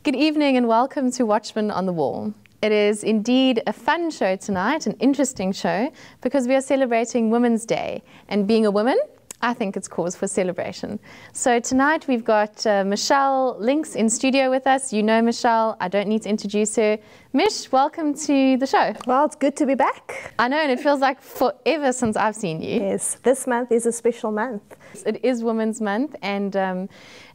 Good evening and welcome to Watchman on the Wall. It is indeed a fun show tonight, an interesting show, because we are celebrating Women's Day. And being a woman, I think it's cause for celebration. So tonight we've got Michelle Links in studio with us. You know Michelle, I don't need to introduce her. Mish, welcome to the show. Well, it's good to be back. I know, and it feels like forever since I've seen you. Yes, this month is a special month. It is Women's Month, and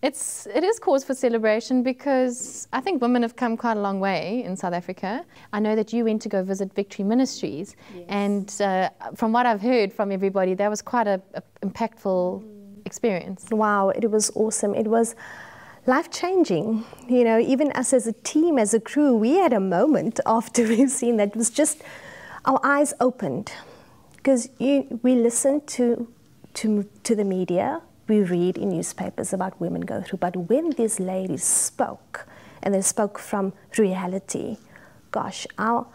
it is cause for celebration because I think women have come quite a long way in South Africa. I know that you went to go visit Victory Ministries, yes. And from what I've heard from everybody, that was quite a impactful experience. Wow, it was awesome. It was life-changing. You know, even us as a team, as a crew, we had a moment after we've seen that. It was just, our eyes opened. Because we listened to the media, we read in newspapers about women go through, but when these ladies spoke, and they spoke from reality, gosh, our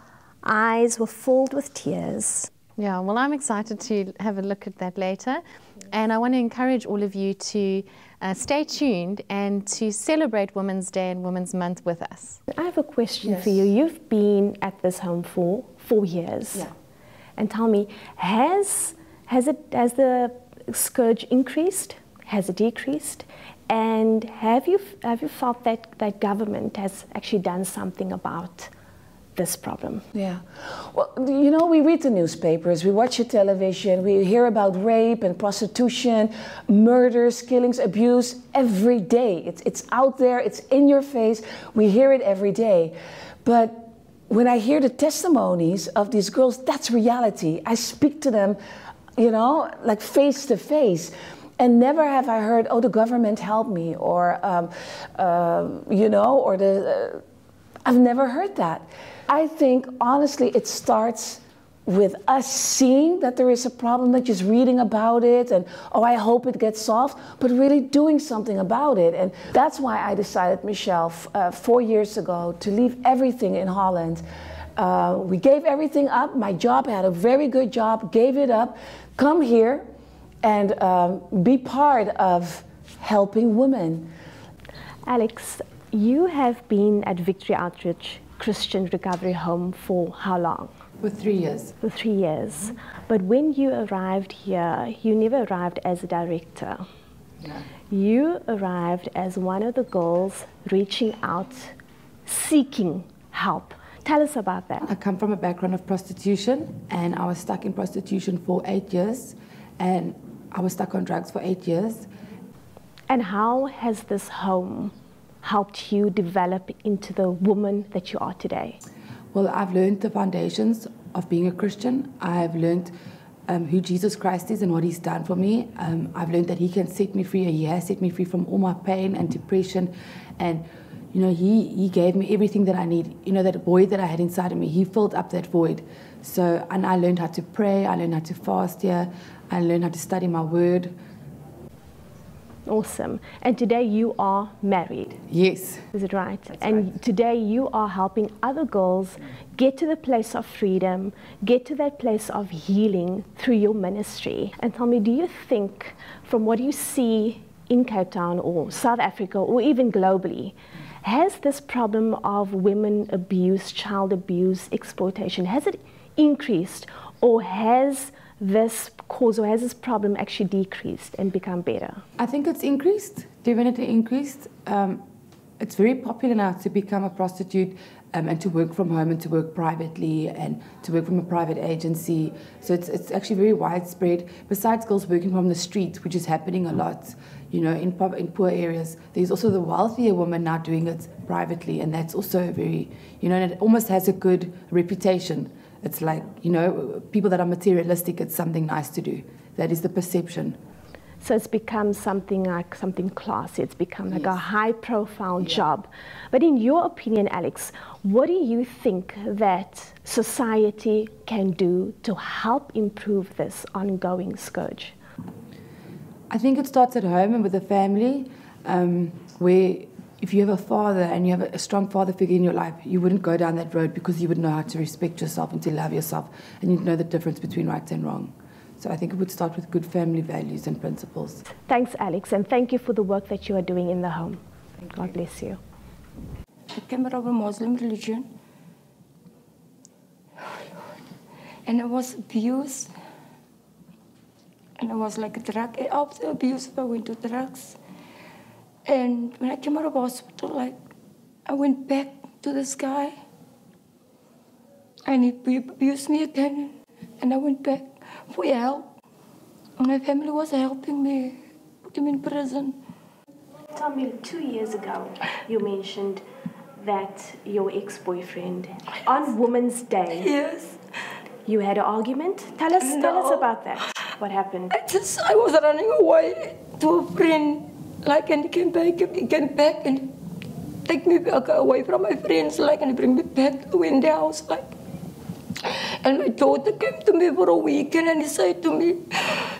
eyes were filled with tears. Yeah, well, I'm excited to have a look at that later. Yes. And I want to encourage all of you to stay tuned and to celebrate Women's Day and Women's Month with us. I have a question Yes. for you. You've been at this home for 4 years. Yeah. And tell me, has the scourge increased? Has it decreased? And have you felt that government has actually done something about this problem? Yeah. Well, you know, we read the newspapers, we watch the television, we hear about rape and prostitution, murders, killings, abuse every day. It's out there, it's in your face, we hear it every day. But when I hear the testimonies of these girls, that's reality. I speak to them, you know, like face to face. And never have I heard, oh, the government helped me, or, you know, or I've never heard that. I think, honestly, it starts with us seeing that there is a problem, not just reading about it and, oh, I hope it gets solved, but really doing something about it. And that's why I decided, Michelle, 4 years ago, to leave everything in Holland. We gave everything up. My job, I had a very good job, gave it up, come here and be part of helping women. Alex, you have been at Victory Outreach Christian Recovery Home for how long? For 3 years. For 3 years. But when you arrived here, you never arrived as a director. Yeah. You arrived as one of the girls reaching out, seeking help. Tell us about that. I come from a background of prostitution, and I was stuck in prostitution for 8 years, and I was stuck on drugs for 8 years. And how has this home helped you develop into the woman that you are today? Well, I've learned the foundations of being a Christian. I've learned who Jesus Christ is and what he's done for me. I've learned that he can set me free, and he has set me free from all my pain and depression. And, you know, he gave me everything that I need. You know, that void that I had inside of me, he filled up that void. So, and I learned how to pray, I learned how to fast here, I learned how to study my word. Awesome. And today you are married. Yes. Is it right? That's and right. Today you are helping other girls get to the place of freedom, get to that place of healing through your ministry. And tell me, do you think, from what you see in Cape Town or South Africa or even globally, has this problem of women abuse, child abuse, exploitation, has it increased, or has this cause, or has this problem actually decreased and become better? I think it's increased, definitely increased. It's very popular now to become a prostitute and to work from home and to work privately and to work from a private agency. So it's actually very widespread. Besides girls working from the street, which is happening a lot, you know, in poor areas, there's also the wealthier women now doing it privately, and that's also very, you know, and it almost has a good reputation. It's like, you know, people that are materialistic, it's something nice to do. That is the perception. So it's become something like something classy. It's become like Yes. a high-profile job. But in your opinion, Alex, what do you think that society can do to help improve this ongoing scourge? I think it starts at home and with the family, where if you have a father and you have a strong father figure in your life, you wouldn't go down that road because you would know how to respect yourself and to love yourself, and you'd know the difference between right and wrong. So I think it would start with good family values and principles. Thanks, Alex, and thank you for the work that you are doing in the home. God bless you. I came out of a Muslim religion. And I was abused. And I was like a drug. After abuse, I went to drugs. And when I came out of hospital, like, I went back to this guy. And he abused me again. And I went back for help. And my family was helping me, put him in prison. Tell me, 2 years ago, you mentioned that your ex-boyfriend, on Women's Day, Yes. you had an argument. Tell us about that. What happened? I was running away to a friend, like, and he came back and take me back away from my friends, like, and he bring me back to in the house, like. And my daughter came to me for a weekend and he said to me,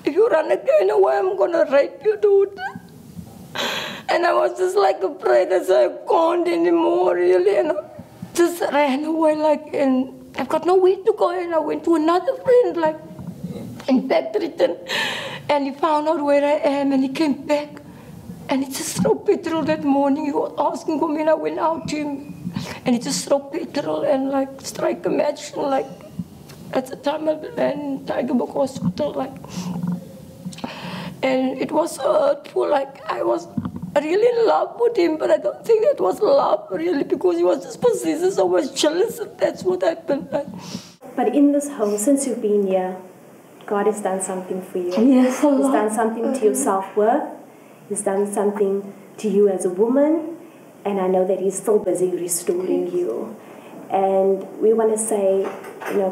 if you run again away, I'm gonna rape your daughter. And I was just like afraid. I said, I can't anymore, really. And I just ran away, like, and I've got nowhere to go. And I went to another friend, like, in Paddington. And he found out where I am and he came back. And he just threw petrol that morning. He was asking for me and I went out to him. And he just threw petrol and, like, strike a match. And, like, at the time I was in Tigerbook Hospital, like. And it was so hurtful, like, I was really in love with him, but I don't think that was love, really, because he was just possessed, so much jealous, and that's what happened. Like. But in this home, since you've been here, God has done something for you. Yes, a lot. He's done something to your self-worth. He's done something to you as a woman. And I know that He's still busy restoring you. And we want to say,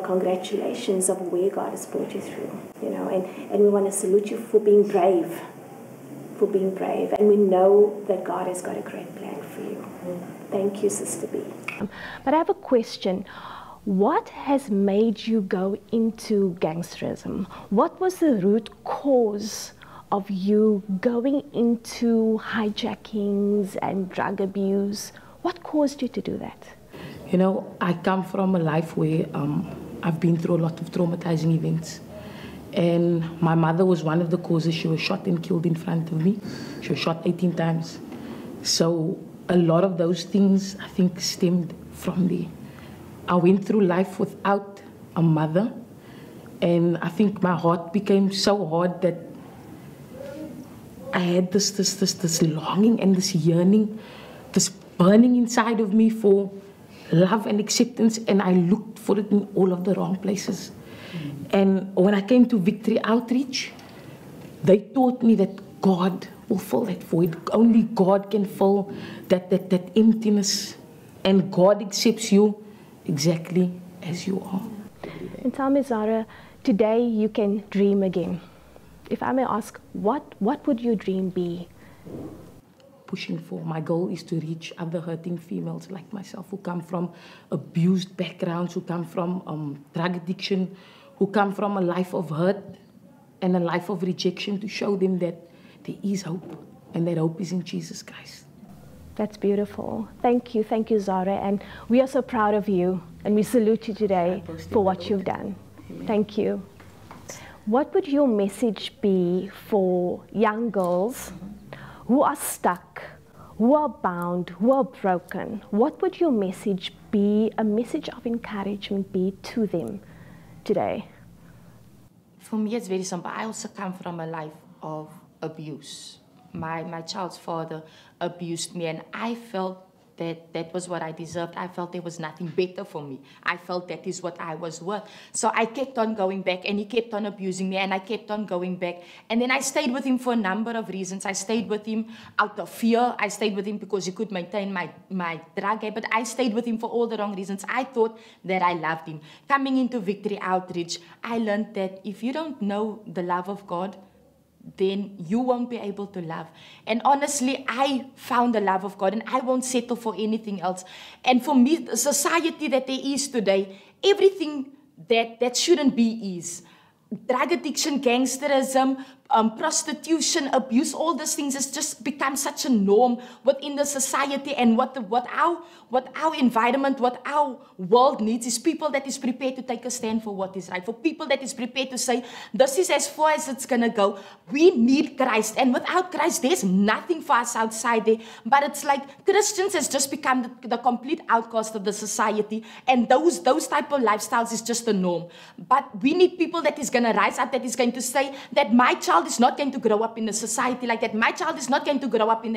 congratulations of where God has brought you through, and we want to salute you for being brave, and we know that God has got a great plan for you. Thank you, Sister B. But I have a question. What has made you go into gangsterism? What was the root cause of you going into hijackings and drug abuse? What caused you to do that? I come from a life where I've been through a lot of traumatizing events. And my mother was one of the causes. She was shot and killed in front of me. She was shot 18 times. So a lot of those things, I think, stemmed from there. I went through life without a mother. And I think my heart became so hard that I had this longing and this yearning, this burning inside of me for love and acceptance, and I looked for it in all of the wrong places. And when I came to Victory Outreach, they taught me that God will fill that void. Only God can fill that emptiness, and God accepts you exactly as you are. And tell me, Zara, today you can dream again. If I may ask, what would your dream be? Pushing for. My goal is to reach other hurting females like myself who come from abused backgrounds, who come from drug addiction, who come from a life of hurt and a life of rejection, to show them that there is hope, and that hope is in Jesus Christ. That's beautiful. Thank you, Zara, and we are so proud of you, and we salute you today for what you've done. Amen. Thank you. What would your message be for young girls who are stuck, who are bound, who are broken? What would your message be, a message of encouragement be to them today? For me, it's very simple. I also come from a life of abuse. My child's father abused me, and I felt that was what I deserved. I felt there was nothing better for me. I felt that is what I was worth. So I kept on going back, and he kept on abusing me, and I kept on going back. And then I stayed with him for a number of reasons. I stayed with him out of fear. I stayed with him because he could maintain my drug habit. I stayed with him for all the wrong reasons. I thought that I loved him. Coming into Victory Outreach, I learned that if you don't know the love of God, then you won't be able to love. And honestly, I found the love of God, and I won't settle for anything else. And for me, the society that there is today, everything that shouldn't be is. Drug addiction, gangsterism, prostitution, abuse, all these things has just become such a norm within the society. And what our environment, what our world needs is people that is prepared to take a stand for what is right. For people that is prepared to say, this is as far as it's going to go. We need Christ. And without Christ, there's nothing for us outside there. But it's like Christians has just become the complete outcast of the society. And those type of lifestyles is just the norm. But we need people that is going to rise up, that is going to say that my child is not going to grow up in a society like that. My child is not going to grow up in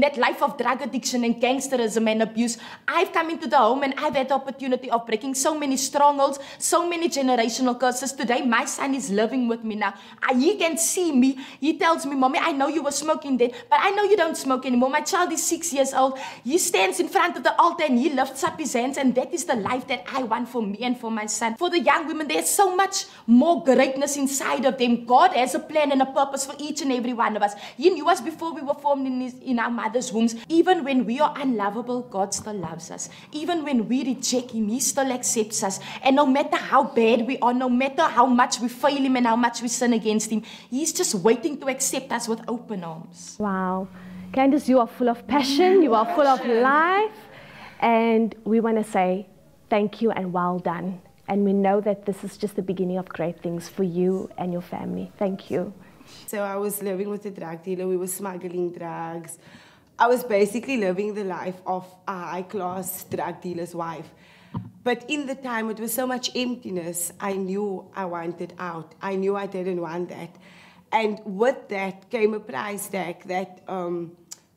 that life of drug addiction and gangsterism and abuse. I've come into the home and I've had the opportunity of breaking so many strongholds, so many generational curses. Today, my son is living with me now. He can see me. He tells me, Mommy, I know you were smoking then, but I know you don't smoke anymore. My child is 6 years old. He stands in front of the altar and he lifts up his hands, and that is the life that I want for me and for my son. For the young women, there's so much more greatness inside of them. God has a plan and a purpose for each and every one of us. He knew us before we were formed in our mother's wombs. Even when we are unlovable, God still loves us. Even when we reject Him, He still accepts us. And no matter how bad we are, no matter how much we fail Him and how much we sin against Him, He's just waiting to accept us with open arms. Wow. Candice, you are full of passion, you are full of life, and we want to say thank you and well done. And we know that this is just the beginning of great things for you and your family. Thank you. So I was living with a drug dealer. We were smuggling drugs. I was basically living the life of a high-class drug dealer's wife. But in the time, it was so much emptiness. I knew I wanted out. I knew I didn't want that. And with that came a price tag that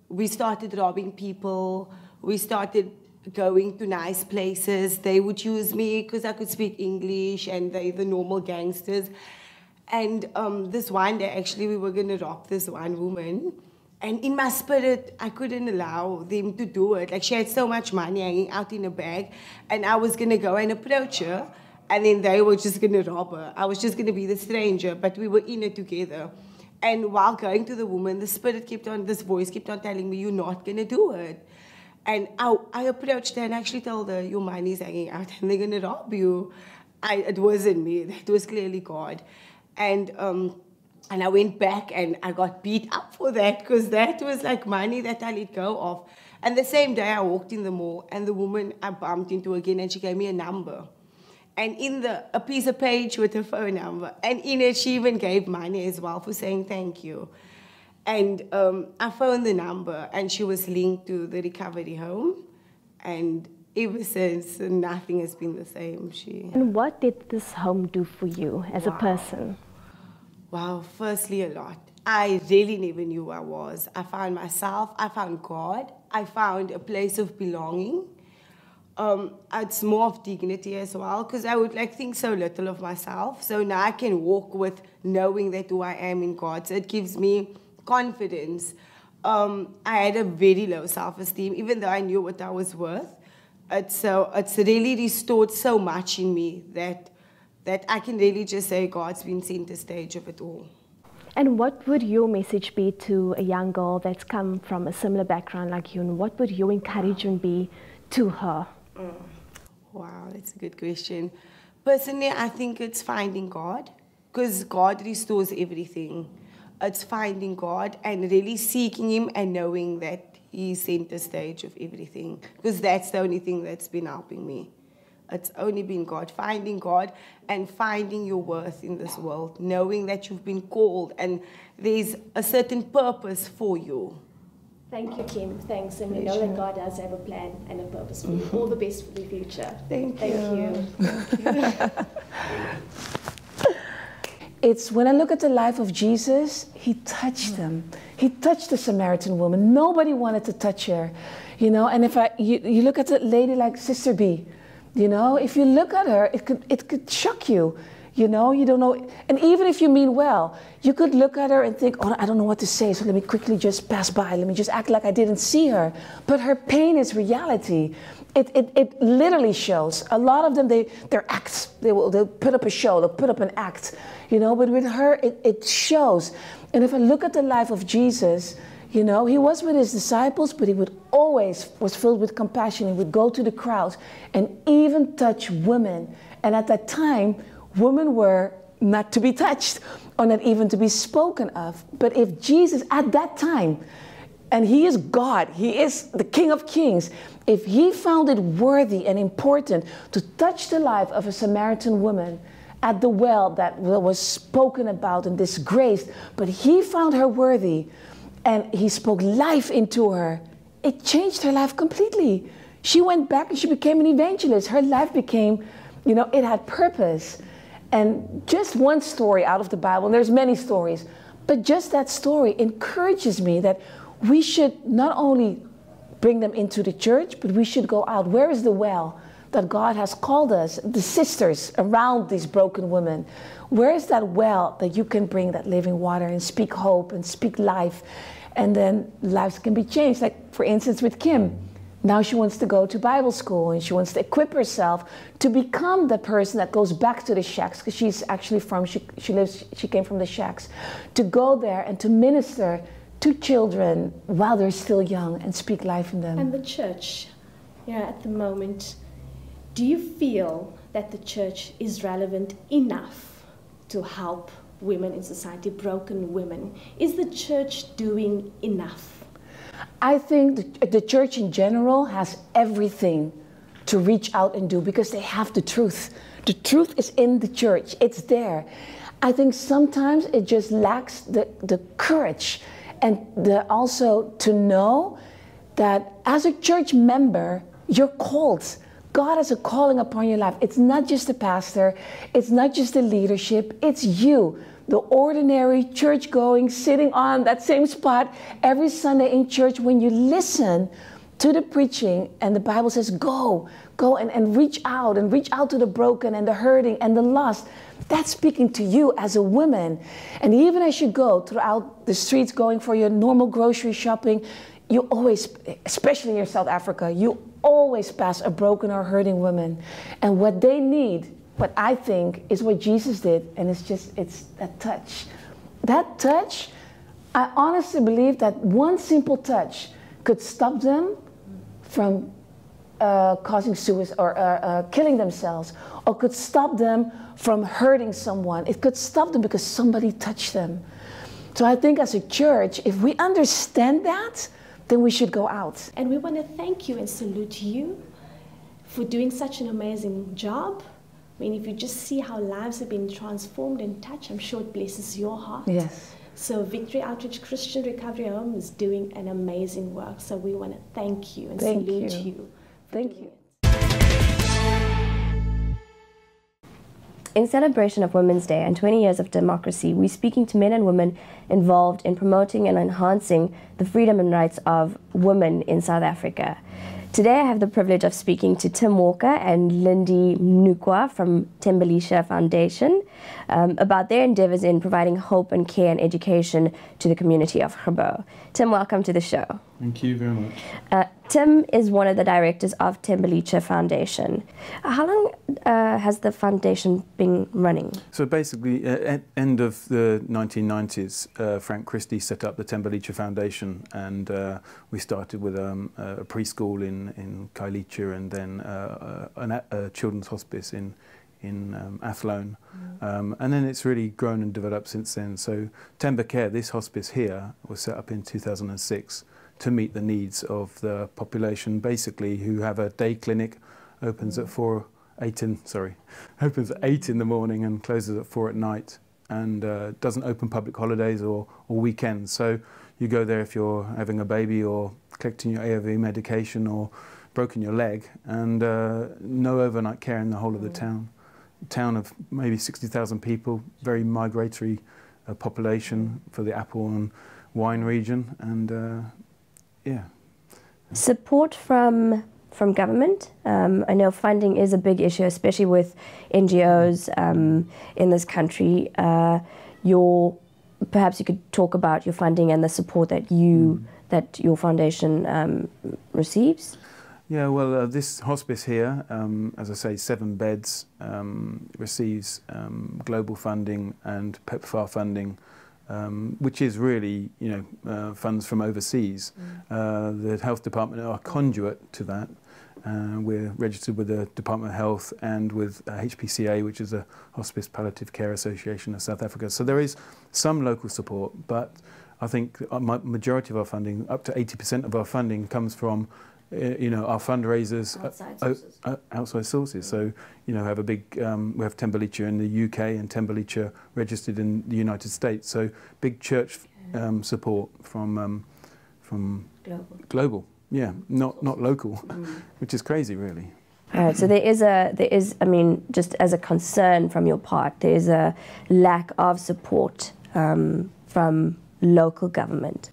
we started robbing people. We started going to nice places. They would use me because I could speak English, and they the normal gangsters. And this one day, actually, we were going to rob this one woman. And in my spirit, I couldn't allow them to do it. Like, she had so much money hanging out in a bag, and I was going to go and approach her, and then they were just going to rob her. I was just going to be the stranger, but we were in it together. And while going to the woman, the spirit this voice kept on telling me, you're not going to do it. And I approached her and actually told her, your money's hanging out and they're going to rob you. It wasn't me. That was clearly God. And I went back and I got beat up for that, because that was like money that I let go of. And the same day I walked in the mall, and the woman I bumped into again, and she gave me a number. And in a piece of page with her phone number. And in it, she even gave money as well for saying thank you. And I phoned the number, and she was linked to the recovery home. And ever since, nothing has been the same. And what did this home do for you as a person? Wow, firstly, a lot. I really never knew who I was. I found myself, I found God, I found a place of belonging. It's more of dignity as well, because I would think so little of myself. So now I can walk with knowing that who I am in God. So it gives me confidence. I had a very low self-esteem, even though I knew what I was worth. It's really restored so much in me that I can really just say God's been center stage of it all. And what would your message be to a young girl that's come from a similar background like you, and what would your encouragement be to her? Wow, that's a good question. Personally, I think it's finding God, because God restores everything. It's finding God and really seeking Him and knowing that He's center stage of everything, because that's the only thing that's been helping me. It's only been God, finding God and finding your worth in this world, knowing that you've been called and there's a certain purpose for you. Thank you, Kim. Thanks. And we know that God does have a plan and a purpose for you. All the best for the future. Thank you. It's when I look at the life of Jesus, He touched them. He touched the Samaritan woman. Nobody wanted to touch her, And if you look at a lady like Sister B, if you look at her, it could shock you. You don't know. And even if you mean well, you could look at her and think, oh, I don't know what to say, so let me quickly just pass by. Let me just act like I didn't see her. But her pain is reality. It literally shows. A lot of them, they're acts. They'll put up a show. They'll put up an act. But with her, it shows. And if I look at the life of Jesus, He was with His disciples, but He would always was filled with compassion. He would go to the crowds and even touch women. And at that time, women were not to be touched or not even to be spoken of. But if Jesus at that time, and he is God, he is the King of Kings, if he found it worthy and important to touch the life of a Samaritan woman at the well that was spoken about and disgraced, but he found her worthy and he spoke life into her, it changed her life completely. She went back and she became an evangelist. Her life became, you know, it had purpose. And just one story out of the Bible, and there's many stories, but just that story encourages me that we should not only bring them into the church, but we should go out. Where is the well that God has called us, the sisters around these broken women? Where is that well that you can bring that living water and speak hope and speak life, and then lives can be changed? Like, for instance, with Kim. Now she wants to go to Bible school and she wants to equip herself to become the person that goes back to the shacks, because she's actually from, she came from the shacks, to go there and to minister to children while they're still young and speak life in them. And the church, you know, at the moment, do you feel that the church is relevant enough to help women in society, broken women? Is the church doing enough? I think the church in general has everything to reach out and do, because they have the truth. The truth is in the church, it's there. I think sometimes it just lacks the courage and also to know that as a church member, you're called. God has a calling upon your life. It's not just the pastor, it's not just the leadership, it's you. The ordinary church-going, sitting on that same spot every Sunday in church, when you listen to the preaching and the Bible says, go and reach out to the broken and the hurting and the lost. That's speaking to you as a woman. And even as you go throughout the streets going for your normal grocery shopping, you always, especially in South Africa, you always pass a broken or hurting woman. And what they need, what I think, is what Jesus did, and it's that touch. That touch, I honestly believe that one simple touch could stop them from causing suicide or killing themselves, or could stop them from hurting someone. It could stop them because somebody touched them. So I think as a church, if we understand that, then we should go out. And we want to thank you and salute you for doing such an amazing job. I mean, if you just see how lives have been transformed and touched, I'm sure it blesses your heart. Yes. So Victory Outreach Christian Recovery Home is doing an amazing work. So we want to thank you and salute you. Thank you. In celebration of Women's Day and 20 years of democracy, we're speaking to men and women involved in promoting and enhancing the freedom and rights of women in South Africa. Today I have the privilege of speaking to Tim Walker and Lindy Mnukwa from Thembelihle Foundation about their endeavors in providing hope and care and education to the community of Grabo. Tim, welcome to the show. Thank you very much. Tim is one of the directors of Thembelihle Foundation. How long has the foundation been running? So basically, at end of the 1990s, Frank Christie set up the Thembelihle Foundation, and we started with a preschool in Khayelitsha, and then a children's hospice in Athlone. And then it's really grown and developed since then. So Themba Care, this hospice here, was set up in 2006 to meet the needs of the population, basically, who have a day clinic, opens at 8 in the morning and closes at 4 at night, and doesn't open public holidays or weekends. So you go there if you're having a baby or collecting your ARV medication or broken your leg, and no overnight care in the whole of the town. A town of maybe 60,000 people, very migratory population for the apple and wine region, and yeah. Support from government. I know funding is a big issue, especially with NGOs in this country. Perhaps you could talk about your funding and the support that your foundation receives. Yeah, well, this hospice here, as I say, 7 beds, receives global funding and PEPFAR funding, which is really, funds from overseas. The health department are a conduit to that, We're registered with the Department of Health and with HPCA, which is the Hospice Palliative Care Association of South Africa. So there is some local support, but I think a majority of our funding, up to 80% of our funding, comes from our fundraisers, outside sources. So, we have a big, we have Tembelicha in the UK and Tembelicha registered in the United States. So big church support from global. Yeah, not local, which is crazy, really. All right, so there is, I mean, just as a concern from your part, there is a lack of support from local government.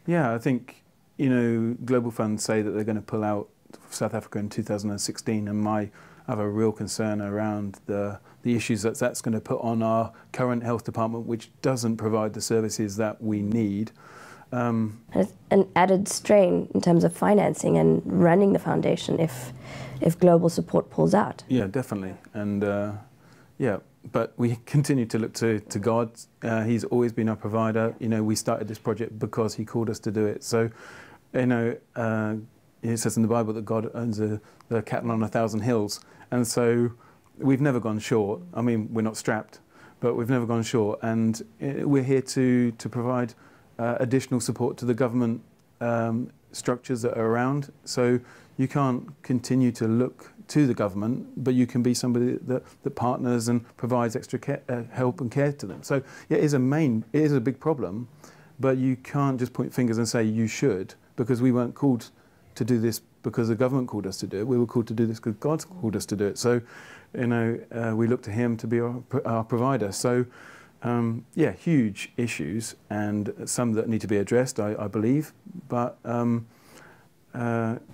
Yeah, I think, Global Funds say that they're going to pull out South Africa in 2016, and I have a real concern around the issues that's going to put on our current health department, which doesn't provide the services that we need. It's an added strain in terms of financing and running the foundation if global support pulls out. Yeah, definitely, and but we continue to look to God. He's always been our provider. We started this project because He called us to do it. So, it says in the Bible that God owns the cattle on 1,000 hills, and so we've never gone short. I mean, we're not strapped, but we've never gone short, and we're here to provide additional support to the government structures that are around. So you can't continue to look to the government, but you can be somebody that partners and provides extra help and care to them. So yeah, it is a big problem, but you can't just point fingers and say you should, because we weren't called to do this because the government called us to do it. We were called to do this because God's called us to do it. So, we look to Him to be our provider. So, yeah, huge issues, and some that need to be addressed, I believe. But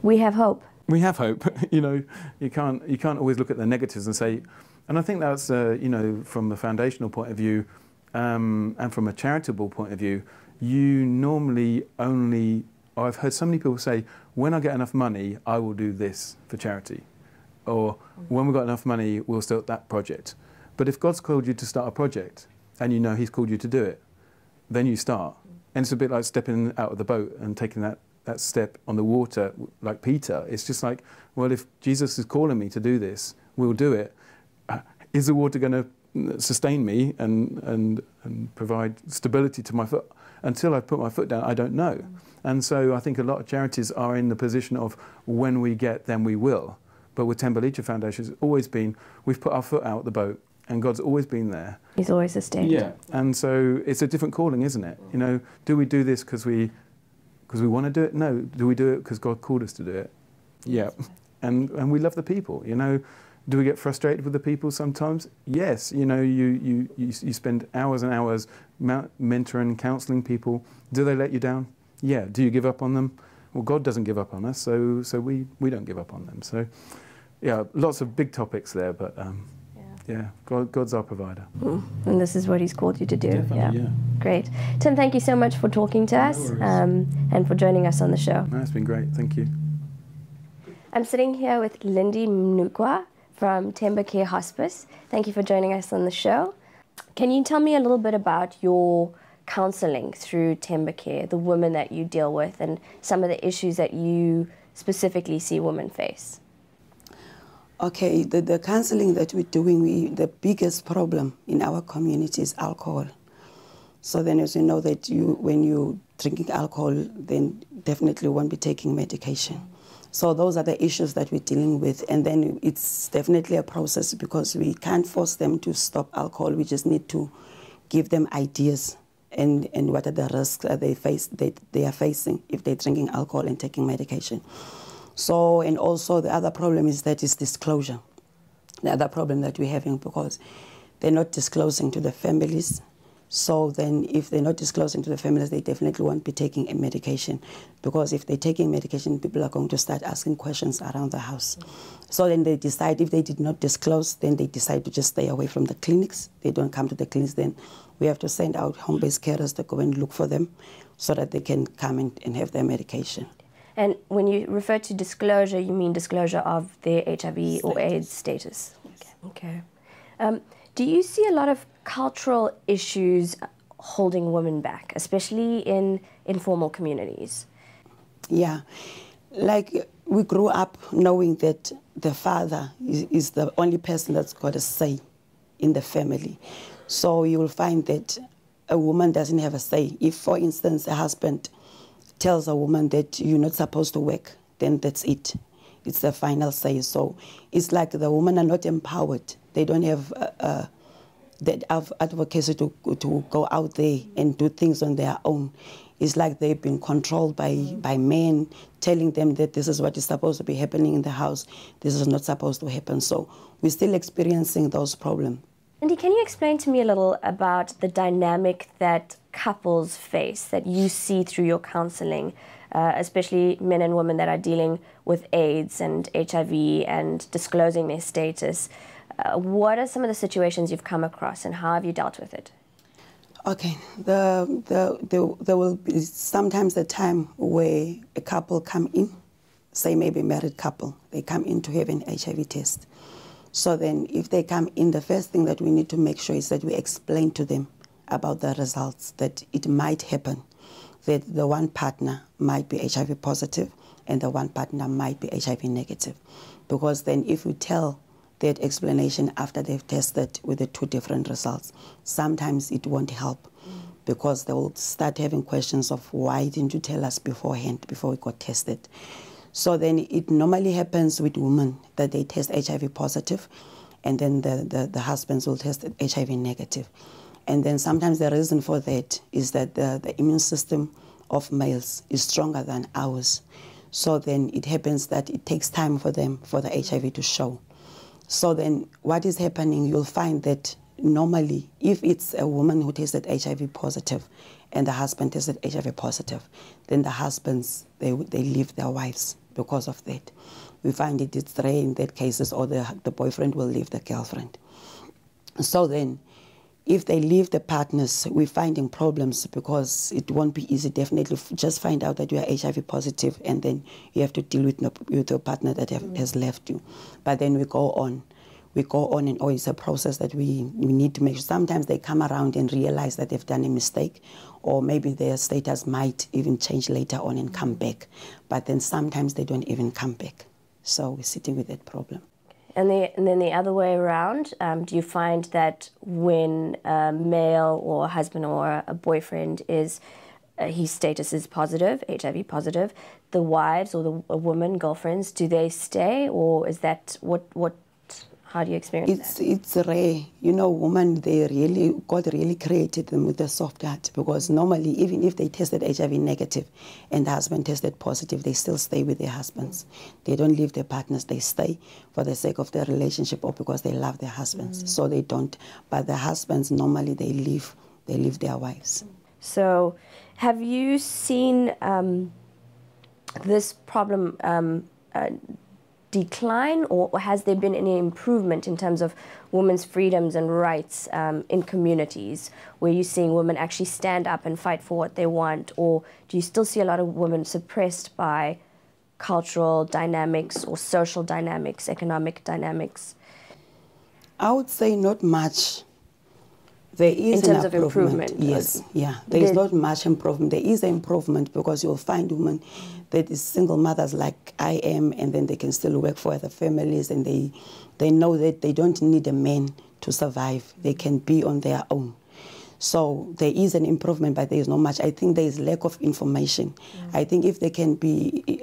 we have hope. We have hope. You can't always look at the negatives and say, and I think that's from the foundational point of view, and from a charitable point of view, you normally only. I've heard so many people say, when I get enough money, I will do this for charity, or when we've got enough money, we'll start that project. But if God's called you to start a project, and He's called you to do it, then you start. And it's a bit like stepping out of the boat and taking that step on the water, like Peter. It's just like, well, if Jesus is calling me to do this, we'll do it. Is the water going to sustain me and provide stability to my foot? Until I put my foot down, I don't know. And so I think a lot of charities are in the position of, when we get, then we will. But with Tembelicha Foundation, it's always been, we've put our foot out the boat, and God's always been there. He's always sustained. Yeah, and so it's a different calling, isn't it? Do we do this because we want to do it? No. Do we do it because God called us to do it? Yeah, and we love the people. Do we get frustrated with the people sometimes? Yes. You spend hours and hours mentoring, counselling people. Do they let you down? Yeah. Do you give up on them? Well, God doesn't give up on us, so we don't give up on them. So, yeah, lots of big topics there, but. Yeah, God's our provider. And this is what He's called you to do. Definitely, yeah. Great. Tim, thank you so much for talking to us and for joining us on the show. No, it's been great. Thank you. I'm sitting here with Lindy Mnukwa from Temba Care Hospice. Thank you for joining us on the show. Can you tell me a little bit about your counselling through Temba Care, the women that you deal with, and some of the issues that you specifically see women face? Okay, the counseling that we're doing, the biggest problem in our community is alcohol. So then, as you know, that when you're drinking alcohol, then definitely won't be taking medication. So those are the issues that we're dealing with. And then it's definitely a process, because we can't force them to stop alcohol. We just need to give them ideas and what are the risks that they are facing if they're drinking alcohol and taking medication. So, and also the other problem is disclosure. The other problem that we're having, because they're not disclosing to the families. So then if they're not disclosing to the families, they definitely won't be taking a medication. Because if they're taking medication, people are going to start asking questions around the house. So then they decide, if they did not disclose, then they decide to just stay away from the clinics. They don't come to the clinics, then we have to send out home-based carers to go and look for them so that they can come and have their medication. And when you refer to disclosure, you mean disclosure of their HIV or AIDS status? Okay. Do you see a lot of cultural issues holding women back, especially in informal communities? Yeah. Like we grew up knowing that the father is the only person that's got a say in the family. So you will find that a woman doesn't have a say. If, for instance, a husband tells a woman that you're not supposed to work, then that's it. It's the final say. So it's like the women are not empowered. They don't have that advocacy to go out there and do things on their own. It's like they've been controlled by men, telling them that this is what is supposed to be happening in the house, this is not supposed to happen. So we're still experiencing those problems. Andy, can you explain to me a little about the dynamic that couples face, that you see through your counseling, especially men and women that are dealing with AIDS and HIV and disclosing their status? What are some of the situations you've come across and how have you dealt with it? Okay, there will be sometimes a time where a couple come in, say maybe a married couple, they come in to have an HIV test. So then if they come in, the first thing that we need to make sure is that we explain to them about the results, that it might happen, that the one partner might be HIV positive and the one partner might be HIV negative. Because then if we tell that explanation after they've tested with the two different results, sometimes it won't help because they will start having questions of why didn't you tell us beforehand, before we got tested. So then it normally happens with women that they test HIV positive and then the husbands will test HIV negative. And then sometimes the reason for that is that the immune system of males is stronger than ours. So then it happens that it takes time for them, for the HIV to show. So then what is happening, you'll find that normally if it's a woman who tested HIV positive and the husband tested HIV positive, then the husbands, they leave their wives because of that. We find it's rare in that cases, or the boyfriend will leave the girlfriend. So then if they leave the partners, we're finding problems because it won't be easy. Definitely just find out that you are HIV positive and then you have to deal with your partner that has left you. But then we go on and it's a process that we need to make sure. Sometimes they come around and realize that they've done a mistake, or maybe their status might even change later on and come back. But then sometimes they don't even come back. So we're sitting with that problem. And then the other way around, do you find that when a male or a husband or a boyfriend is, his status is positive, HIV positive, the wives or the women, girlfriends, do they stay, or is that how do you experience that? It's rare. You know, women, God really created them with a soft heart, because normally even if they tested HIV negative and the husband tested positive, they still stay with their husbands. They don't leave their partners. They stay for the sake of their relationship or because they love their husbands. So they don't. But the husbands, normally they leave their wives. So have you seen this problem decline, or has there been any improvement in terms of women's freedoms and rights in communities where you're seeing women actually stand up and fight for what they want, or do you still see a lot of women suppressed by cultural dynamics or social dynamics, economic dynamics? I would say not much. There is in terms of improvement. Yes, yeah. There is not much improvement. There is an improvement because you'll find women that is single mothers like I am, and then they can still work for other families, and they know that they don't need a man to survive. They can be on their own. So there is an improvement, but there is not much. I think there is lack of information. I think if there can be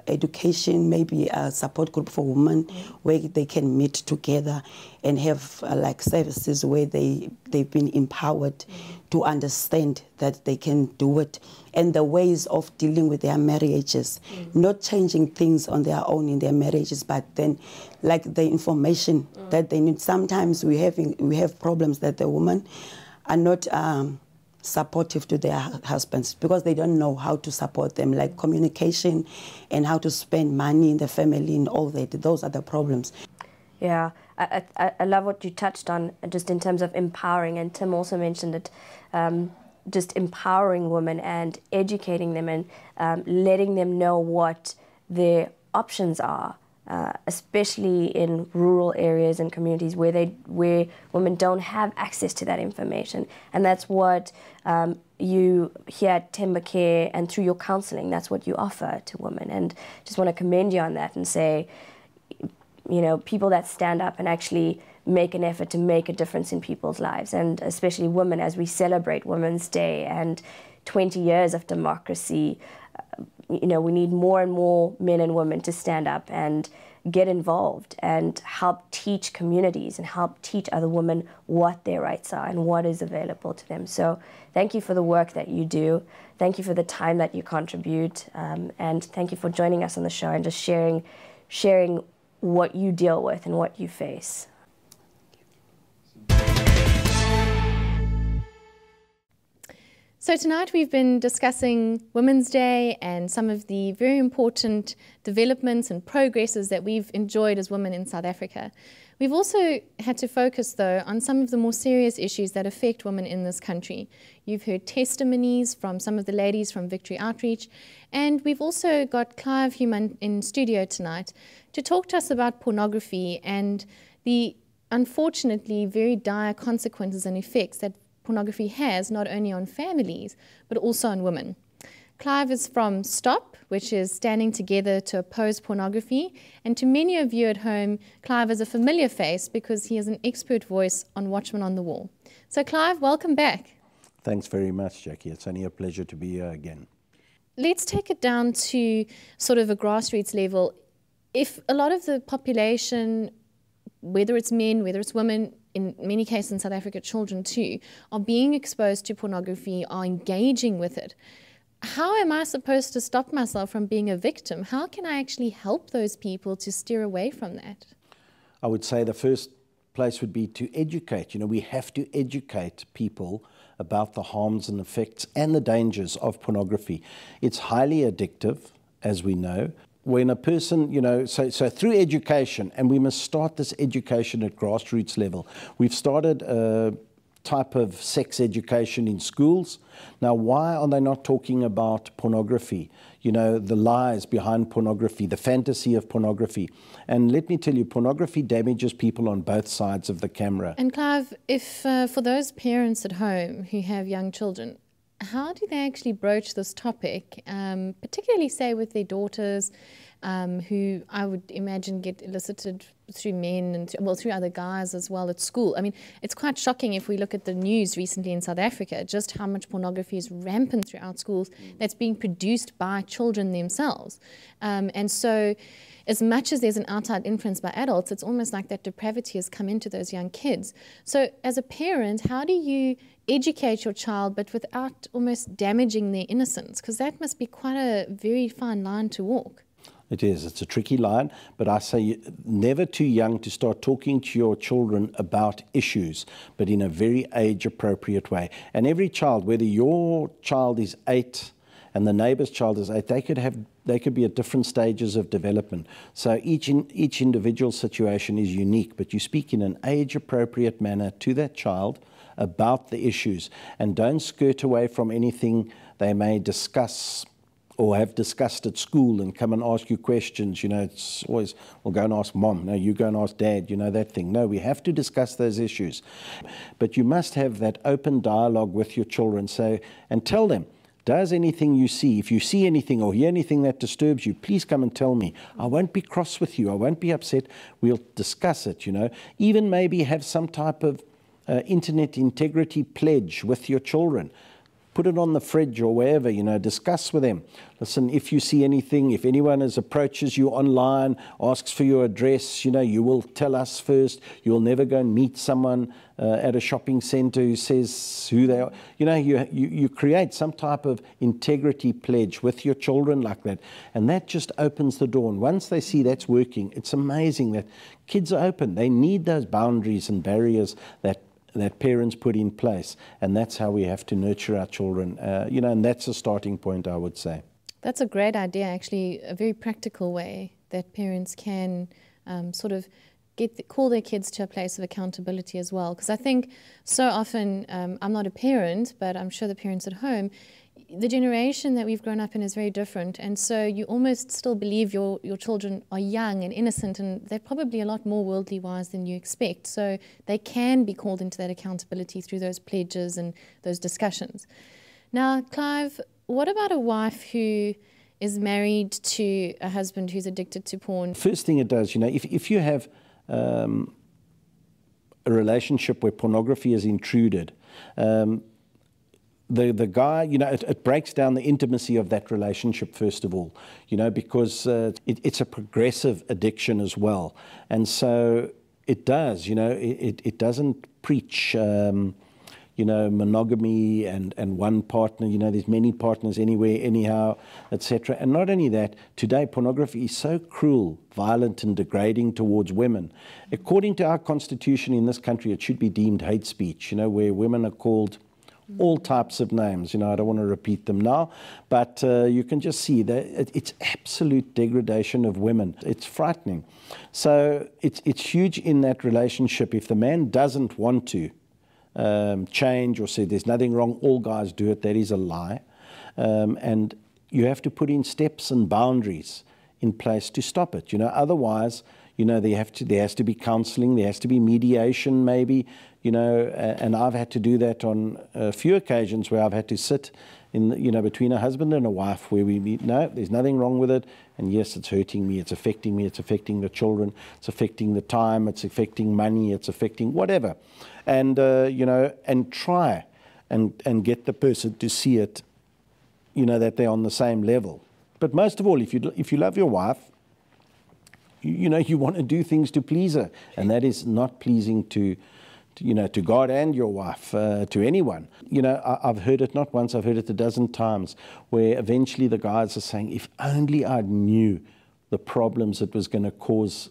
education, maybe a support group for women where they can meet together and have like services where they've been empowered to understand that they can do it, and the ways of dealing with their marriages, not changing things on their own in their marriages, but then like the information that they need. Sometimes we have problems that the woman are not supportive to their husbands because they don't know how to support them, like communication and how to spend money in the family and all that. Those are the problems. Yeah, I love what you touched on just in terms of empowering, and Tim also mentioned it, just empowering women and educating them and letting them know what their options are especially in rural areas and communities where women don't have access to that information. And that's what you here at Timber Care and through your counselling, that's what you offer to women. And just want to commend you on that and say, you know, people that stand up and actually make an effort to make a difference in people's lives, and especially women, as we celebrate Women's Day and 20 years of democracy. You know, we need more and more men and women to stand up and get involved and help teach communities and help teach other women what their rights are and what is available to them. So thank you for the work that you do. Thank you for the time that you contribute. And thank you for joining us on the show and just sharing what you deal with and what you face. So tonight we've been discussing Women's Day and some of the very important developments and progresses that we've enjoyed as women in South Africa. We've also had to focus, though, on some of the more serious issues that affect women in this country. You've heard testimonies from some of the ladies from Victory Outreach, and we've also got Clive Human in studio tonight to talk to us about pornography and the unfortunately very dire consequences and effects that pornography has not only on families, but also on women. Clive is from STOP, which is Standing Together to Oppose Pornography. And to many of you at home, Clive is a familiar face because he is an expert voice on Watchman on the Wall. So Clive, welcome back. Thanks very much, Jackie. It's only a pleasure to be here again. Let's take it down to sort of a grassroots level. If a lot of the population, whether it's men, whether it's women, in many cases in South Africa, children too, are being exposed to pornography, are engaging with it, how am I supposed to stop myself from being a victim? How can I actually help those people to steer away from that? I would say the first place would be to educate. You know, we have to educate people about the harms and effects and the dangers of pornography. It's highly addictive, as we know. When a person, you know, so through education, and we must start this education at grassroots level. We've started a type of sex education in schools. Now, why are they not talking about pornography? You know, the lies behind pornography, the fantasy of pornography. And let me tell you, pornography damages people on both sides of the camera. And Clive, if for those parents at home who have young children, how do they actually broach this topic, particularly, say, with their daughters, who I would imagine get elicited through men and, well, through other guys as well at school? I mean, it's quite shocking if we look at the news recently in South Africa, just how much pornography is rampant throughout schools that's being produced by children themselves. And so as much as there's an outside influence by adults, it's almost like that depravity has come into those young kids. So as a parent, how do you educate your child but without almost damaging their innocence? Because that must be quite a very fine line to walk. It is. It's a tricky line, but I say never too young to start talking to your children about issues, but in a very age-appropriate way. And every child, whether your child is 8 and the neighbor's child is 8, they could be at different stages of development. So each individual situation is unique, but you speak in an age-appropriate manner to that child about the issues, and don't skirt away from anything they may discuss or have discussed at school and come and ask you questions. You know, it's always, well, go and ask mom. No, you go and ask dad, you know, that thing. No, we have to discuss those issues. But you must have that open dialogue with your children. So, and tell them, does anything you see, if you see anything or hear anything that disturbs you, please come and tell me. I won't be cross with you. I won't be upset. We'll discuss it, you know. Even maybe have some type of internet integrity pledge with your children. Put it on the fridge or wherever, you know, discuss with them. Listen, if you see anything, if anyone approaches you online, asks for your address, you know, you will tell us first. You'll never go and meet someone at a shopping center who says who they are. You know, you create some type of integrity pledge with your children like that. And that just opens the door. And once they see that's working, it's amazing that kids are open. They need those boundaries and barriers that parents put in place, and that's how we have to nurture our children, you know, and that's a starting point, I would say. That's a great idea, actually, a very practical way that parents can sort of call their kids to a place of accountability as well. Because I think so often, I'm not a parent, but I'm sure the parents at home, the generation that we've grown up in is very different, and so you almost still believe your children are young and innocent, and they're probably a lot more worldly wise than you expect, so they can be called into that accountability through those pledges and those discussions. Now, Clive, what about a wife who is married to a husband who's addicted to porn? First thing it does, if you have a relationship where pornography is intruded, the guy, it breaks down the intimacy of that relationship, first of all, because it's a progressive addiction as well. And so it does, it doesn't preach, monogamy and one partner, there's many partners anywhere, anyhow, etc. And not only that, today pornography is so cruel, violent and degrading towards women. According to our constitution in this country, it should be deemed hate speech, where women are called all types of names. I don't want to repeat them now, but you can just see that it's absolute degradation of women. It's frightening. So it's huge in that relationship. If the man doesn't want to change or say there's nothing wrong, all guys do it, that is a lie. And you have to put in steps and boundaries in place to stop it. Otherwise, there has to be counseling, there has to be mediation maybe, and I've had to do that on a few occasions where I've had to sit in, between a husband and a wife where we meet, no, there's nothing wrong with it, and yes, it's hurting me, it's affecting the children, it's affecting the time, it's affecting money, it's affecting whatever. And, and try and get the person to see it, that they're on the same level. But most of all, if you love your wife, you want to do things to please her, and that is not pleasing to God and your wife, to anyone. I've heard it not once, I've heard it a dozen times, where eventually the guys are saying, if only I knew the problems it was going to cause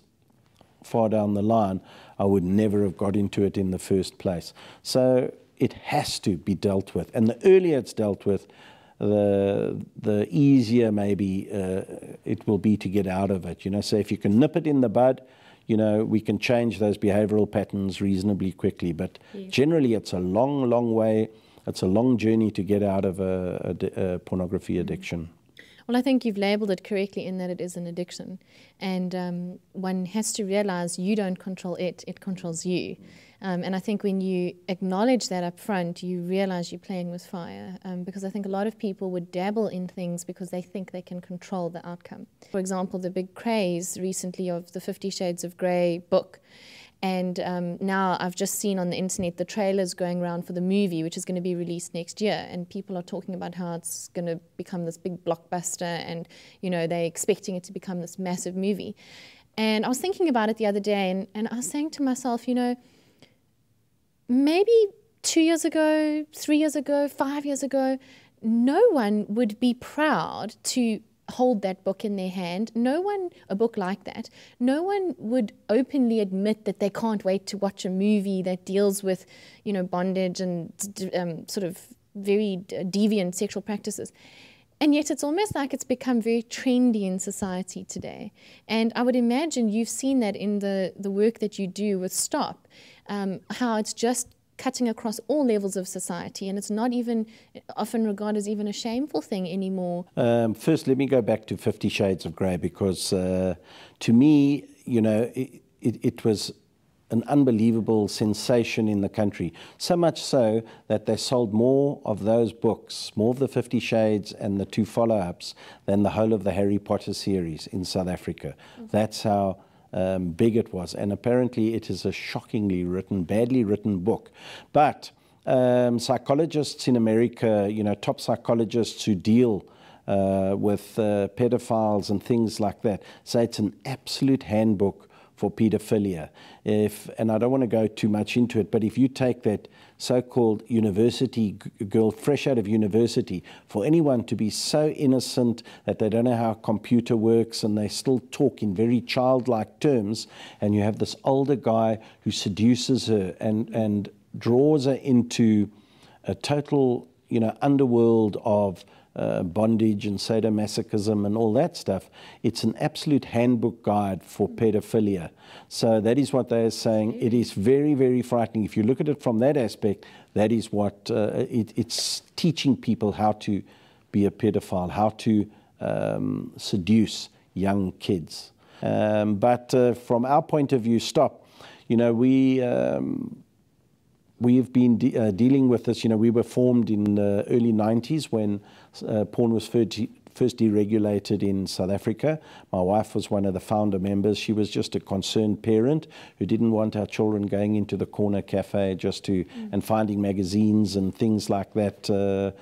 far down the line, I would never have got into it in the first place. So it has to be dealt with, and the earlier it's dealt with, the easier maybe it will be to get out of it. So if you can nip it in the bud, we can change those behavioral patterns reasonably quickly. But generally, it's a long, long way. It's a long journey to get out of a pornography addiction. Well, I think you've labelled it correctly in that it is an addiction. And one has to realise you don't control it, it controls you. And I think when you acknowledge that up front, you realise you're playing with fire. Because I think a lot of people would dabble in things because they think they can control the outcome. For example, the big craze recently of the 50 Shades of Grey book. And now I've just seen on the internet the trailers going around for the movie, which is going to be released next year. And people are talking about how it's going to become this big blockbuster and, they're expecting it to become this massive movie. And I was thinking about it the other day and I was saying to myself, maybe 2 years ago, 3 years ago, 5 years ago, no one would be proud to hold that book in their hand. A book like that, no one would openly admit that they can't wait to watch a movie that deals with, bondage and sort of very deviant sexual practices. And yet it's almost like it's become very trendy in society today. And I would imagine you've seen that in the work that you do with STOP, how it's just cutting across all levels of society, and it's not even often regarded as even a shameful thing anymore. First, let me go back to 50 Shades of Grey, because to me, it was an unbelievable sensation in the country. So much so that they sold more of those books, more of the 50 Shades and the 2 follow-ups, than the whole of the Harry Potter series in South Africa. That's how big it was, and apparently it is a shockingly written, badly written book. But psychologists in America, top psychologists who deal with pedophiles and things like that, say it's an absolute handbook for pedophilia. And I don't want to go too much into it, but if you take that so-called university girl fresh out of university, for anyone to be so innocent that they don't know how a computer works and they still talk in very childlike terms, and you have this older guy who seduces her and draws her into a total underworld of bondage and sadomasochism and all that stuff. It's an absolute handbook guide for pedophilia. So that is what they are saying. It is very, very frightening. If you look at it from that aspect, that is what it's teaching people how to be a pedophile, how to seduce young kids. But from our point of view, stop. You know, we've been dealing with this. You know, we were formed in the early 90s when porn was first deregulated in South Africa. My wife was one of the founder members. She was just a concerned parent who didn't want our children going into the corner cafe just to and finding magazines and things like that,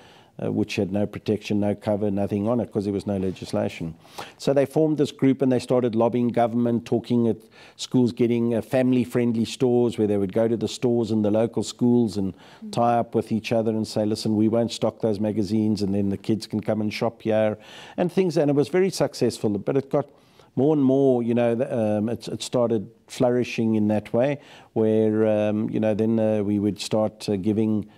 which had no protection, no cover, nothing on it, because there was no legislation. So they formed this group and they started lobbying government, talking at schools, getting family-friendly stores where they would go to the stores in the local schools and tie up with each other and say, listen, we won't stock those magazines, and then the kids can come and shop here and things. And it was very successful, but it got more and more, you know, it started flourishing in that way where, you know, then we would start giving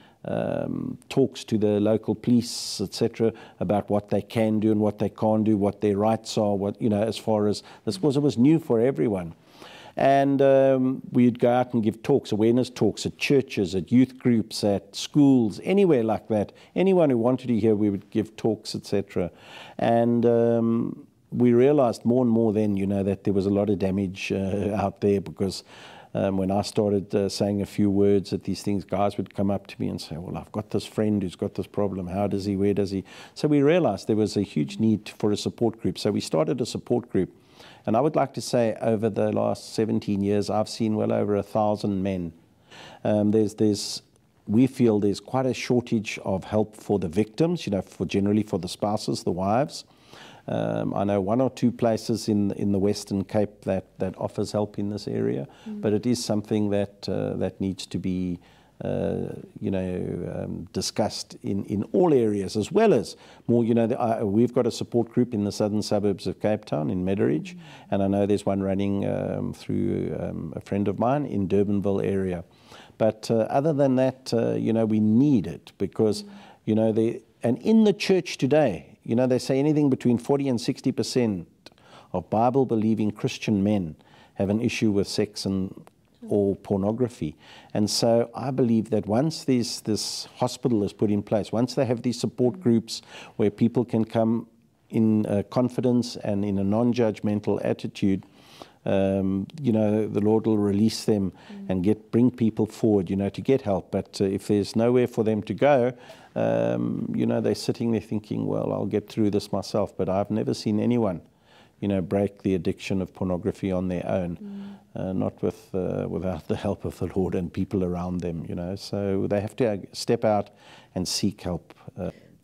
talks to the local police, etc., about what they can do and what they can't do, what their rights are, what, you know, as far as this was, it was new for everyone. And we'd go out and give talks, awareness talks at churches, at youth groups, at schools, anywhere like that. Anyone who wanted to hear, we would give talks, etc. And we realized more and more then, you know, that there was a lot of damage out there, because when I started saying a few words at these things, guys would come up to me and say, well, I've got this friend who's got this problem. How does he? Where does he? So we realized there was a huge need for a support group. So we started a support group. And I would like to say over the last 17 years, I've seen well over 1,000 men. We feel there's quite a shortage of help for the victims, you know, generally for the spouses, the wives. I know one or two places in the Western Cape that offers help in this area, but it is something that needs to be, you know, discussed in all areas, as well as more. You know, we've got a support group in the southern suburbs of Cape Town in Meadoridge, and I know there's one running through a friend of mine in Durbanville area. But other than that, you know, we need it because, you know, and in the church today, you know, they say anything between 40 and 60% of Bible-believing Christian men have an issue with sex or pornography. And so I believe that once this hospital is put in place, once they have these support groups where people can come in confidence and in a non-judgmental attitude, you know, the Lord will release them and bring people forward, you know, to get help. But if there's nowhere for them to go, you know, they're sitting there thinking, well, I'll get through this myself. But I've never seen anyone, you know, break the addiction of pornography on their own, not without the help of the Lord and people around them, you know. So they have to step out and seek help.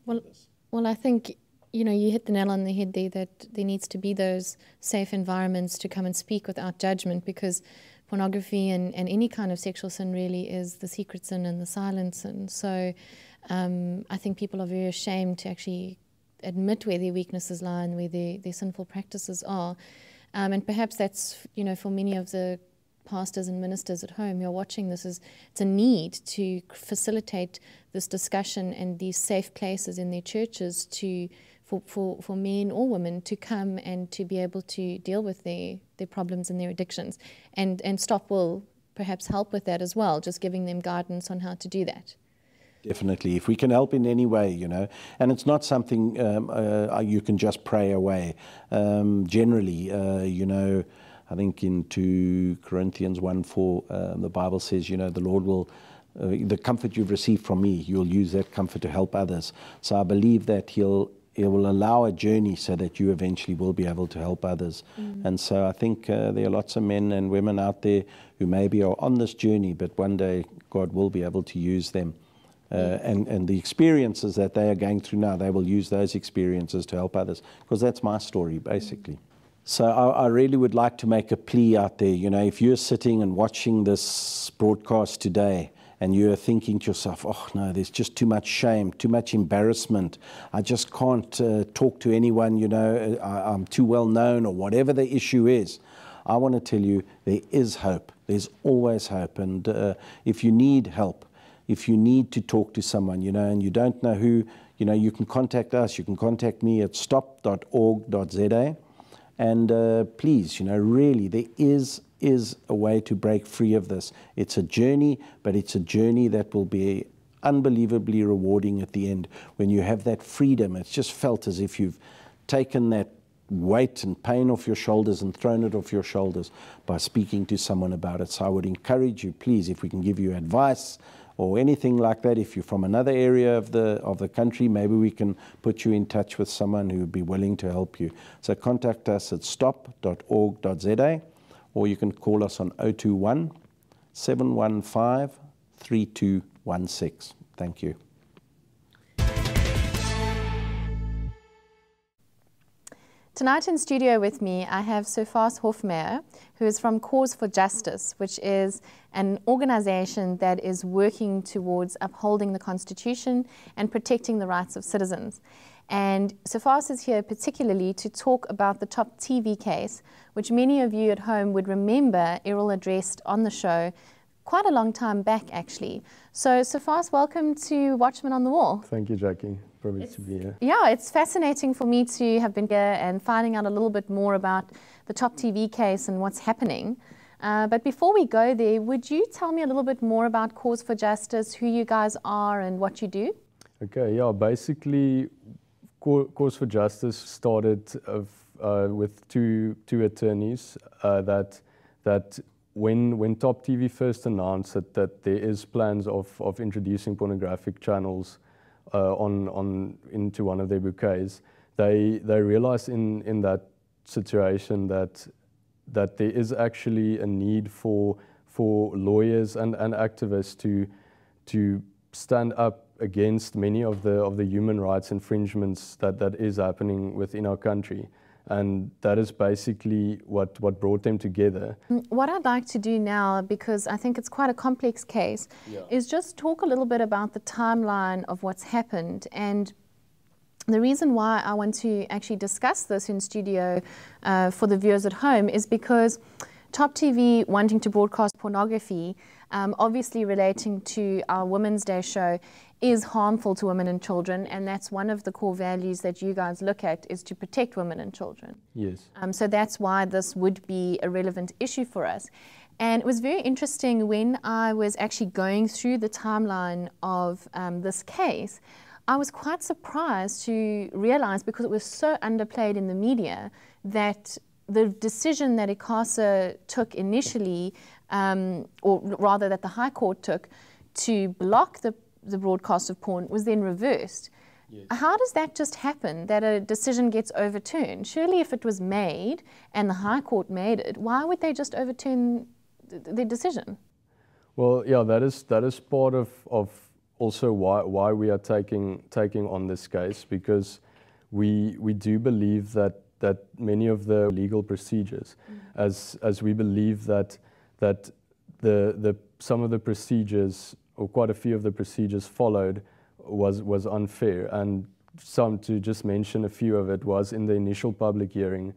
Well, I think, you know, you hit the nail on the head there, that there needs to be those safe environments to come and speak without judgment, because pornography and any kind of sexual sin really is the secret sin and the silent sin. So I think people are very ashamed to actually admit where their weaknesses lie and where their sinful practices are. And perhaps that's, you know, for many of the pastors and ministers at home who are watching this, it's a need to facilitate this discussion and these safe places in their churches for men or women to come and to be able to deal with their problems and their addictions. And Stop will perhaps help with that as well, just giving them guidance on how to do that. Definitely, if we can help in any way, you know, and it's not something you can just pray away. Generally, you know, I think in 2 Corinthians 1:4, the Bible says, you know, the Lord will, the comfort you've received from me, you'll use that comfort to help others. So I believe that He will allow a journey so that you eventually will be able to help others. And so I think there are lots of men and women out there who maybe are on this journey, but one day God will be able to use them. And the experiences that they are going through now, they will use those experiences to help others, because that's my story, basically. So I really would like to make a plea out there. You know, if you're sitting and watching this broadcast today and you're thinking to yourself, oh no, there's just too much shame, too much embarrassment, I just can't talk to anyone, you know, I'm too well known, or whatever the issue is, I want to tell you there is hope. There's always hope. And if you need help, if you need to talk to someone, you know, and you don't know who, you know, you can contact us. You can contact me at stop.org.za. And please, you know, really, there is a way to break free of this. It's a journey, but it's a journey that will be, unbelievably rewarding at the end when you have that freedom. It's just felt as if you've taken that weight and pain off your shoulders and thrown it off your shoulders by speaking to someone about it. So I would encourage you, please, if we can give you advice or anything like that, if you're from another area of the country, maybe we can put you in touch with someone who would be willing to help you. So contact us at stop.org.za, or you can call us on 021 715 3216. Thank you. Tonight in studio with me, I have Sofas Hofmeyer, who is from Cause for Justice, which is an organization that is working towards upholding the Constitution and protecting the rights of citizens. And Sofas is here particularly to talk about the Top TV case, which many of you at home would remember Errol addressed on the show quite a long time back, actually. So Sofas, welcome to Watchman on the Wall. Thank you, Jackie. Privileged to be here. Yeah, it's fascinating for me to have been here and finding out a little bit more about the Top TV case and what's happening. But before we go there, would you tell me a little bit more about Cause for Justice, who you guys are and what you do? Okay, yeah, basically Cause for Justice started with two attorneys that when Top TV first announced that there is plans of introducing pornographic channels into one of their bouquets, they realized in that situation that there is actually a need for lawyers and activists to stand up against many of the human rights infringements that is happening within our country. And that is basically what brought them together. What I'd like to do now, because I think it's quite a complex case, is just talk a little bit about the timeline of what's happened. And the reason why I want to actually discuss this in studio for the viewers at home is because Top TV wanting to broadcast pornography, obviously relating to our Women's Day show, is harmful to women and children, and that's one of the core values that you guys look at, is to protect women and children. Yes. So that's why this would be a relevant issue for us. And it was very interesting when I was actually going through the timeline of this case, I was quite surprised to realize, because it was so underplayed in the media, that the decision that ICASA took initially, or rather that the High Court took, to block the broadcast of porn was then reversed. Yes. How does that just happen, that a decision gets overturned? Surely if it was made and the High Court made it, why would they just overturn the decision? Well, yeah, that is part of also why we are taking on this case, because we do believe that many of the legal procedures, as we believe that some of the procedures, or quite a few of the procedures followed, was unfair. And some, to just mention a few of it, was in the initial public hearing,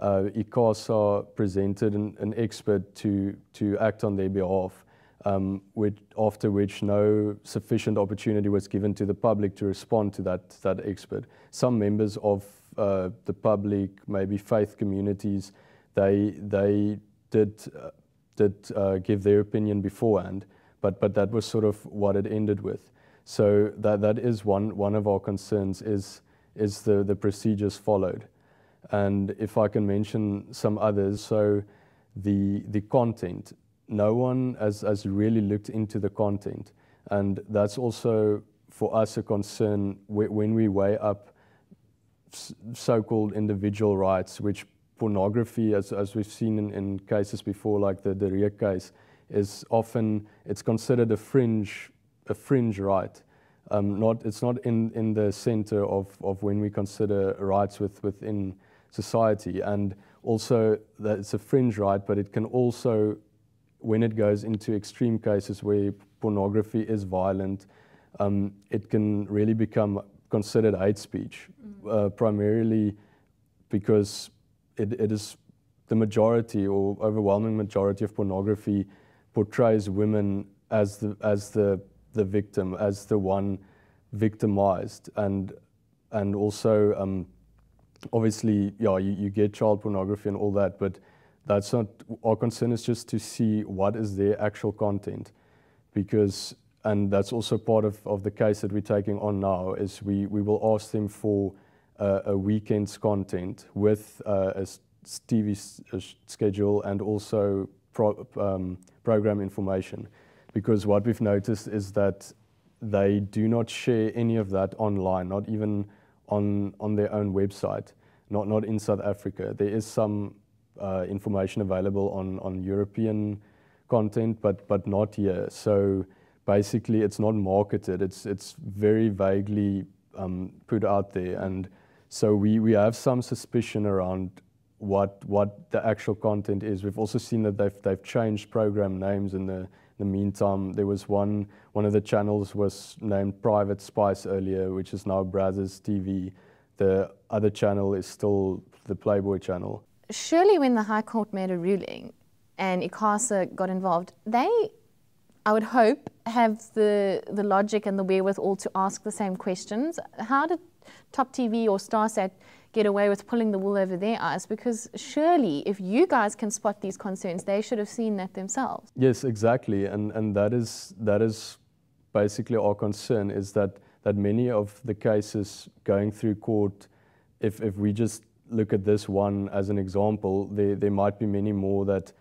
ICASA presented an expert to act on their behalf, after which no sufficient opportunity was given to the public to respond to that expert. Some members of the public, maybe faith communities, they did give their opinion beforehand, but that was sort of what it ended with. So that is one of our concerns, is the procedures followed. And if I can mention some others, so the content, no one has really looked into the content, and that's also for us a concern when we weigh up so-called individual rights, which pornography, as we've seen in cases before, like the Ria case, is often, it's considered a fringe right. It's not in the center of when we consider rights within society. And also that it's a fringe right, but it can also, when it goes into extreme cases where pornography is violent, it can really become considered hate speech, primarily because it is the majority or overwhelming majority of pornography portrays women as the victim, as the one victimized, and also obviously, yeah, you get child pornography and all that, but that's not our concern. Is just to see what is their actual content, because and that's also part of the case that we're taking on now, is we will ask them for a weekend's content with a TV schedule and also program information, because what we've noticed is that they do not share any of that online, not even on their own website, not in South Africa. There is some information available on European content, but not here. So basically it's not marketed, it's very vaguely put out there, and so we have some suspicion around what the actual content is. We've also seen that they've changed program names in the meantime. There was one of the channels was named Private Spice earlier, which is now Brothers TV. The other channel is still the Playboy channel. Surely when the High Court made a ruling and ICASA got involved, they, I would hope, have the logic and the wherewithal to ask the same questions. How did Top TV or Starsat get away with pulling the wool over their eyes? Because surely if you guys can spot these concerns, they should have seen that themselves. Yes, exactly, and that is basically our concern, is that many of the cases going through court, if we just look at this one as an example, there might be many more that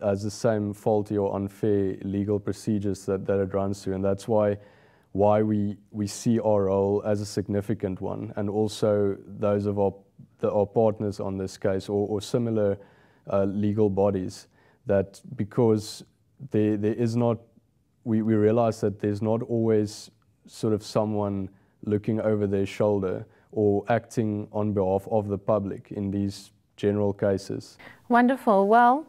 has the same faulty or unfair legal procedures that it runs through, and that's why we see our role as a significant one, and also those of our partners on this case or similar legal bodies, that because there is not, we realize that there's not always sort of someone looking over their shoulder or acting on behalf of the public in these general cases. Wonderful. Well,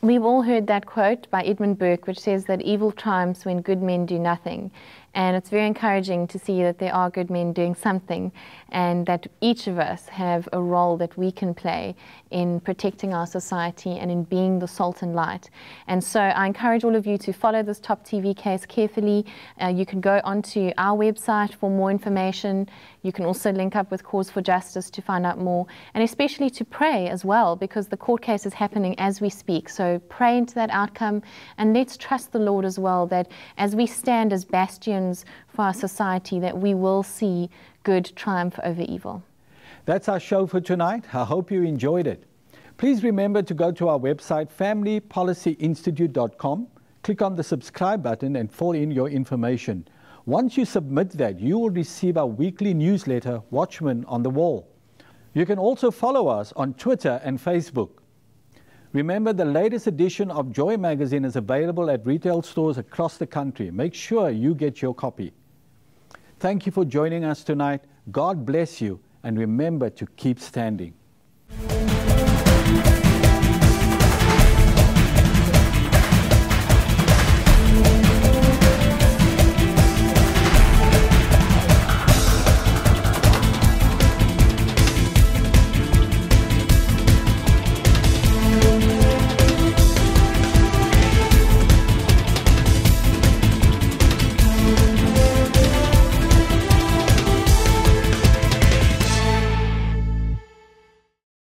we've all heard that quote by Edmund Burke, which says that evil triumphs when good men do nothing. And it's very encouraging to see that there are good men doing something, and that each of us have a role that we can play in protecting our society and in being the salt and light. And so I encourage all of you to follow this Top TV case carefully. You can go onto our website for more information. You can also link up with Cause for Justice to find out more, and especially to pray as well, because the court case is happening as we speak. So pray into that outcome, and let's trust the Lord as well, that as we stand as bastions for our society, that we will see good triumph over evil. That's our show for tonight. I hope you enjoyed it. Please remember to go to our website, familypolicyinstitute.com, click on the subscribe button and fill in your information. Once you submit that, you will receive our weekly newsletter, Watchman on the Wall. You can also follow us on Twitter and Facebook. Remember, the latest edition of Joy magazine is available at retail stores across the country. Make sure you get your copy. Thank you for joining us tonight. God bless you, and remember to keep standing.